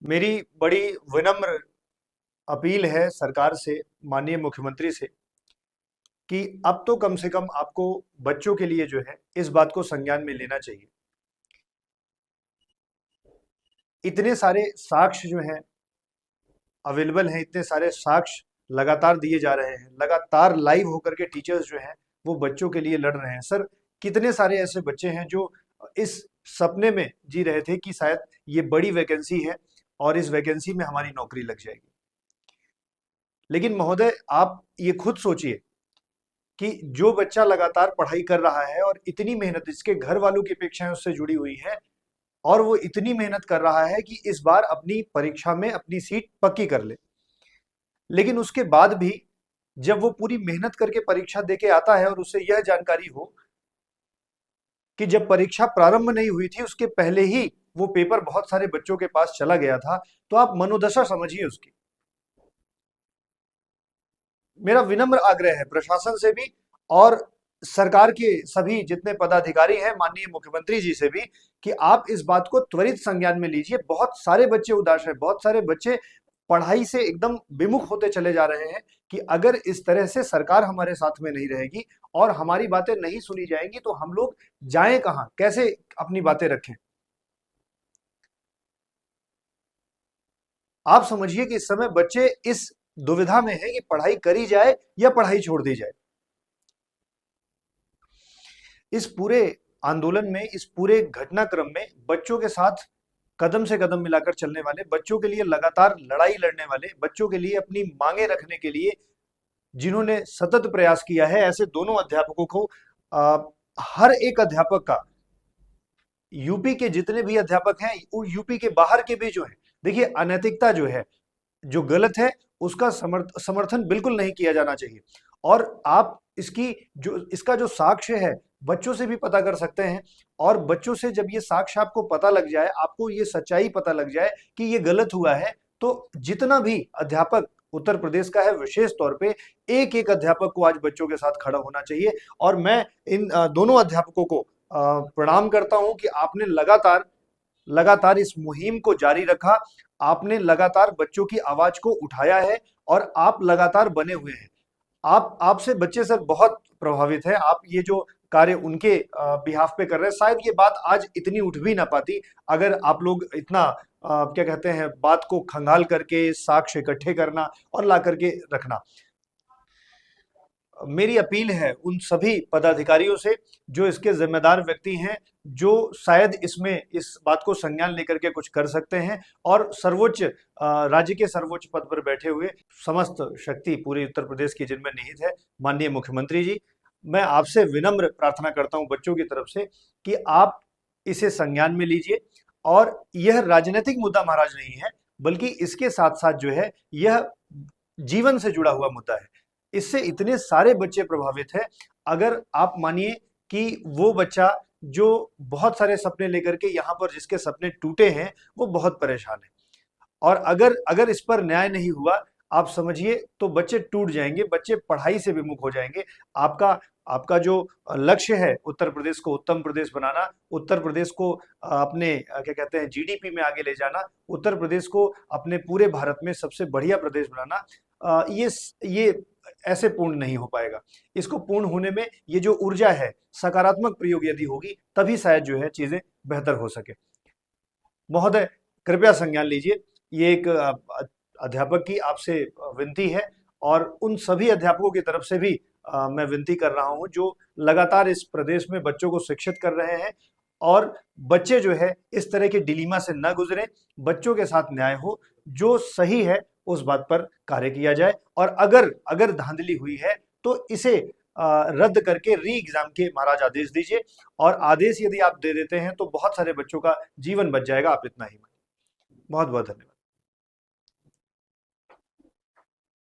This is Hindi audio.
मेरी बड़ी विनम्र अपील है सरकार से, माननीय मुख्यमंत्री से, कि अब तो कम से कम आपको बच्चों के लिए जो है इस बात को संज्ञान में लेना चाहिए। इतने सारे साक्ष्य जो हैं अवेलेबल हैं, इतने सारे साक्ष्य लगातार दिए जा रहे हैं, लगातार लाइव होकर के टीचर्स जो हैं वो बच्चों के लिए लड़ रहे हैं। सर, कितने सारे ऐसे बच्चे हैं जो इस सपने में जी रहे थे कि शायद ये बड़ी वैकेंसी है और इस वैकेंसी में हमारी नौकरी लग जाएगी। लेकिन महोदय, आप ये खुद सोचिए कि जो बच्चा लगातार पढ़ाई कर रहा है और इतनी मेहनत, इसके घर वालों की अपेक्षाएं उससे जुड़ी हुई है, और वो इतनी मेहनत कर रहा है कि इस बार अपनी परीक्षा में अपनी सीट पक्की कर ले, लेकिन उसके बाद भी जब वो पूरी मेहनत करके परीक्षा देके आता है और उसे यह जानकारी हो कि जब परीक्षा प्रारंभ नहीं हुई थी उसके पहले ही वो पेपर बहुत सारे बच्चों के पास चला गया था, तो आप मनोदशा समझिए उसकी। मेरा विनम्र आग्रह है प्रशासन से भी और सरकार के सभी जितने पदाधिकारी हैं, माननीय मुख्यमंत्री जी से भी, कि आप इस बात को त्वरित संज्ञान में लीजिए। बहुत सारे बच्चे उदास हैं, बहुत सारे बच्चे पढ़ाई से एकदम विमुख होते चले जा रहे हैं कि अगर इस तरह से सरकार हमारे साथ में नहीं रहेगी और हमारी बातें नहीं सुनी जाएंगी तो हम लोग जाएं कहां, कैसे अपनी बातें रखें। आप समझिए कि इस समय बच्चे इस दुविधा में है कि पढ़ाई करी जाए या पढ़ाई छोड़ दी जाए। इस पूरे आंदोलन में, इस पूरे घटनाक्रम में बच्चों के साथ कदम से कदम मिलाकर चलने वाले, बच्चों के लिए लगातार लड़ाई लड़ने वाले, बच्चों के लिए अपनी मांगे रखने के लिए जिन्होंने सतत प्रयास किया है, ऐसे दोनों अध्यापकों को आ, हर एक अध्यापक का, यूपी के जितने भी अध्यापक हैं, यूपी के बाहर के भी जो है, देखिए अनैतिकता जो है, जो गलत है, उसका समर्थन बिल्कुल नहीं किया जाना चाहिए। और आप इसका जो साक्ष्य है बच्चों से भी पता कर सकते हैं, और बच्चों से जब ये साक्ष्य आपको पता लग जाए, आपको ये सच्चाई पता लग जाए कि ये गलत हुआ है, तो जितना भी अध्यापक उत्तर प्रदेश का है, विशेष तौर पे एक एक अध्यापक को आज बच्चों के साथ खड़ा होना चाहिए। और मैं इन दोनों अध्यापकों को प्रणाम करता हूं कि आपने लगातार लगातार इस मुहिम को जारी रखा, आपने लगातार बच्चों की आवाज को उठाया है और आप लगातार बने हुए हैं। आप आपसे बच्चे सर बहुत प्रभावित हैं। आप ये जो कार्य उनके बिहाफ पे कर रहे हैं, शायद ये बात आज इतनी उठ भी ना पाती अगर आप लोग इतना क्या कहते हैं, बात को खंगाल करके साक्ष्य इकट्ठे करना और ला करके रखना। मेरी अपील है उन सभी पदाधिकारियों से जो इसके जिम्मेदार व्यक्ति हैं, जो शायद इसमें इस बात को संज्ञान लेकर के कुछ कर सकते हैं, और सर्वोच्च राज्य के सर्वोच्च पद पर बैठे हुए समस्त शक्ति पूरे उत्तर प्रदेश की जिनमें निहित है, माननीय मुख्यमंत्री जी, मैं आपसे विनम्र प्रार्थना करता हूं बच्चों की तरफ से कि आप इसे संज्ञान में लीजिए। और यह राजनीतिक मुद्दा महाराज नहीं है, बल्कि इसके साथ साथ जो है यह जीवन से जुड़ा हुआ मुद्दा है। इससे इतने सारे बच्चे प्रभावित हैं। अगर आप मानिए कि वो बच्चा जो बहुत सारे सपने लेकर के यहाँ पर, जिसके सपने टूटे हैं, वो बहुत परेशान है, और अगर अगर इस पर न्याय नहीं हुआ, आप समझिए तो बच्चे टूट जाएंगे, बच्चे पढ़ाई से विमुख हो जाएंगे। आपका आपका जो लक्ष्य है उत्तर प्रदेश को उत्तम प्रदेश बनाना, उत्तर प्रदेश को अपने क्या कहते हैं, जीडीपी में आगे ले जाना, उत्तर प्रदेश को अपने पूरे भारत में सबसे बढ़िया प्रदेश बनाना, ये ऐसे पूर्ण नहीं हो पाएगा। इसको पूर्ण होने में ये जो ऊर्जा है, सकारात्मक प्रयोग यदि होगी, तभी शायद जो है चीजें बेहतर हो सके। महोदय, कृपया संज्ञान लीजिए। ये एक अध्यापक की आपसे विनती है, और उन सभी अध्यापकों की तरफ से भी मैं विनती कर रहा हूं जो लगातार इस प्रदेश में बच्चों को शिक्षित कर रहे हैं, और बच्चे जो है इस तरह के डिलीमा से न गुजरे, बच्चों के साथ न्याय हो, जो सही है उस बात पर कार्य किया जाए, और अगर अगर धांधली हुई है तो इसे रद्द करके री एग्जाम के महाराज आदेश दीजिए। और आदेश यदि आप दे देते हैं तो बहुत सारे बच्चों का जीवन बच जाएगा। आप इतना ही मानिए। बहुत बहुत धन्यवाद।